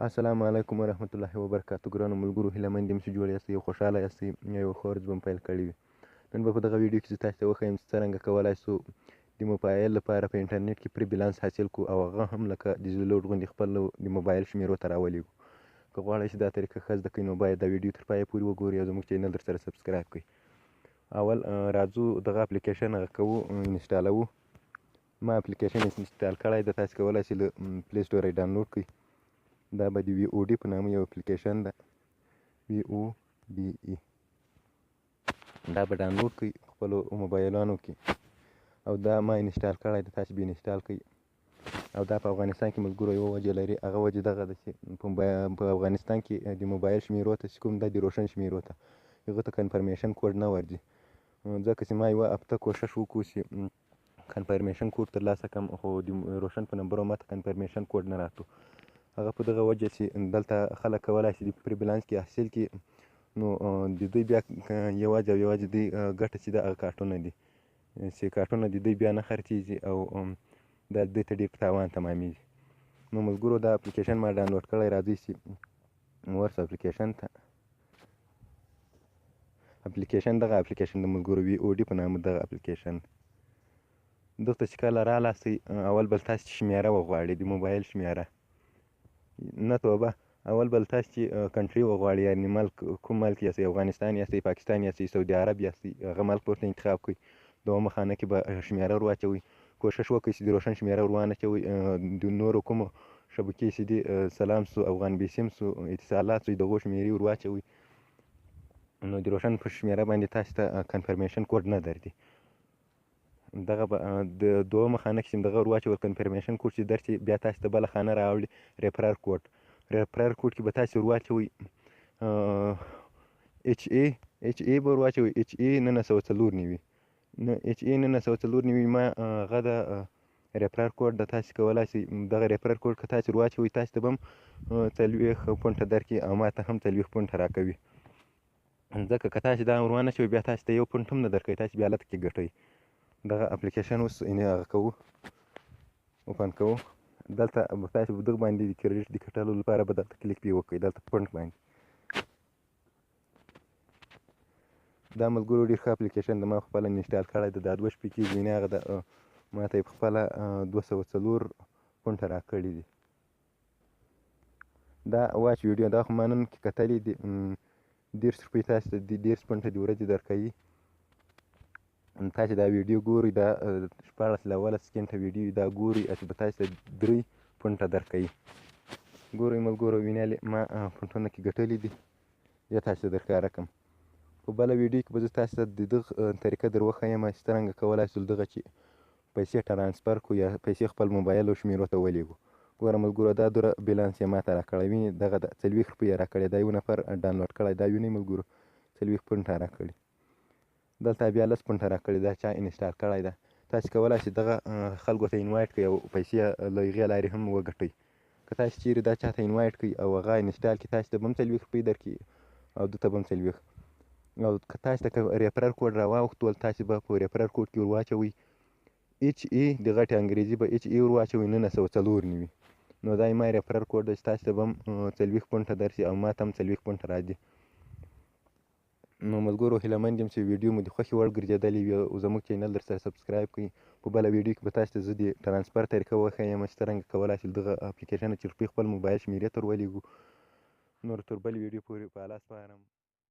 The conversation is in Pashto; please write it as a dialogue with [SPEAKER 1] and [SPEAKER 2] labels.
[SPEAKER 1] السلام علیکم ورحمت الله وبرکاتو. ګرانو ملګرو، هیله مند یم چې جوړ یاستئ او خوشحاله یاستئ. یو ښه ورځ به مو پیل کړې وي. نن به په دغه ویډیو کې زه تاسو ته وښیم چې څرنګه کولی شو د موبایل لپاره په انټرنیټ کې پرې بیلانس حاصل کړو او هغه هم لکه ډیجیټل غوندې خپل د موبایل شمیرو ته راولېږو. که غواړئ چې دا طریقه ښه زده کړئ نو باید دا ویډیو تر پایه پورې وګورئ او زموږ چینل درسره سبسکرایب کړئ. اول راځو دغه اپلیکیشن هغه کوو، انسټالوو. ما اپلیکیشن انسټال کړی ده، تاسو کولی شئ له پلی سټوره یې ډاونلوډ کړئ. دا به د وي او ډي په نامه یو اپلیکیشن ده، وي او ډي ای. دا به ډاونلوډ کړئ خپلو موبایلانو کې او دا ما انسټال کړی ده، تاسو به انسټال کړئ. او دا په افغانستان کې ملګرو یوه وجه لري، هغه وجه دغه ده چې په افغانستان کې د موبایل شمیرو ته چې کوم دا د روشن شمیرو ته هغه ته کنفرمیشن کوډ نه ورځي، ځکه چې ما یوه هفته کوشش وکړو چې کنفرمیشن کوډ ترلاسه کړم، خو د روشن په نمبرو ماته کنفرمیشن کوډ نه راتلو. هغه په دغه وجه چې دلته خلک کولی شي د پرې بیلانس کې حاصل کړي، نو د دوی بیا یوازې او یوازې دوی ګټه چې ده هغه کارټونه دي، چې کارټونه د دوی بیا نه خرڅېږي او دا دوی ته ډېر په تاوان تمامېږي. نو ملګرو دا اپلیکیشن ما ډاونلوډ کړی، راځئ چې ورسو اپلیکیشن ته. اپلیکیشن دغه اپلیکیشن د ملګرو وي او ډي په نامه دغه اپلیکیشن. دلته چې کله رالاستئ اول به تاسو شمیره وغواړئ، د موبایل شمیره نه توبه، اول به تاسو چې کنټري وغواړئ، یعنې ملک کوم ملک یاستئ، افغانستان یاستئ، پاکستان یاستئ، سعودي عرب یاستئ، هغه ملک به ورته انتخاب کړئ. دویمه خانه کې به شمیره ور واچوئ. کوشش وکړئ چې د روشن شمیره ور وانه اچوئ. د نورو کومو شبکې چې دي، سلام سو، افغان بیسیم سو، اتصالات سو، دغو شمیرې ور واچوئ. نو د روشن په شمیره باندې تاسو ته کنفرمیشن کوډ نه درځي. دغه به د دویمه خانه کې چې دغه ور واچول کنفرمیشن کوډ چې درشي، بیا تاسو ته بله خانه راوړي ریفرر کوډ. ریفرر کوډ کې به تاسو ور واچوئ ایچ ای به ور واچوئ، ایچ ای 994 ایچ ای 994 ما هغه د ریفرر کوډ د تاسو کولی شئ دغه ریفرر کوډ که تاسو ور واچوئ تاسو ته به هم 40 پونډه درکړي او ما ته هم 40 پونډه راکوي، ځکه که تاسو دا ور وانه شوئ بیا تاسو ته 1 پونډ هم نه درکوي، تاسو بیا هلته کې ګټئ. دغه اپلیکیشن اوس هغه کوو، اوپن کوو. دلته تاسو په دغه باندې د کریډټ د ګټلو لپاره به دلته کلیک پرې وکړئ، دلته پونډ باندې. دا ملګرو ډېر ښه اپلیکیشن ده، ما خپله انسټال کړی ده، دا 2 شپې کېږي، یعنې هغه د ما ته یې پخپله 204 پونډه راکړي دي. دا واچ ویډیو دا خو ما نن کتلې دي، 30 روپۍ تاسو ته 30 پونډه د ورځې درکوي. تاسو دا ویډیو ګورئ، دا 14 له 18 سکنډه ویډیو دا ګورئ چې به تاسو ته 3 پونډه درکوي. ګورئ ملګرو، وینئ ما پونډونه کې ګټلي دي، یا تاسو ته درښکاره کړم. په بله ویډیو کې به زه تاسو ته د دغه طریقه در وښیم چې څرنګه کولی شو دغه چې پیسې ټرانسفر کړو یا پیسې خپل موبایل او شمیرو ته ولېږو. ګوره ملګرو دا دوره بیلانس یې ما ته راکړی، وینئ دغه د 40 روپۍ یې راکړی، دا یو نفر ډاونلوډ کړی، دا وینئ ملګرو 40 پونډه راکړي. دلته بیا 10 پونډه راکړي، دا چا انسټال کړی ده. تاسو کولی شئ دغه خلکو ته انوایټ کړئ او پیسې له هغې لارې هم وګټئ. که تاسو چیرې دا چا ته انوایټ کړئ او هغه انسټال کړي، تاسو ته به هم 40 روپۍ درکړي او ده ته به هم 40. او که تاسو ته ریفرر کوډ راواوښتول، تاسو به په ریفرر کوډ کې ور واچوئ ایچ ای د غټې انګریزي به ایچ ای ور واچوئ 994. نو دا ما ریفرر کوډ ده چې تاسو ته به هم 40 پونډه درشي او ما ته هم 40 پونډه راځي. نو ملګرو هیله مند یم چې ویډیو مو د خوښې وړ ګرځېدلې وي او زموږ چینل درسره سبسکرایب کړئ. په بله ویډیو کې به تاسو ته زه د ټرانسفر طریقه وښیم چې څرنګه کولی شئ دغه اپلیکیشن چې روپۍ خپل موبایل شمیرې ته ور ولېږو. نور تر بلې ویډیو پورې په الله سپارم.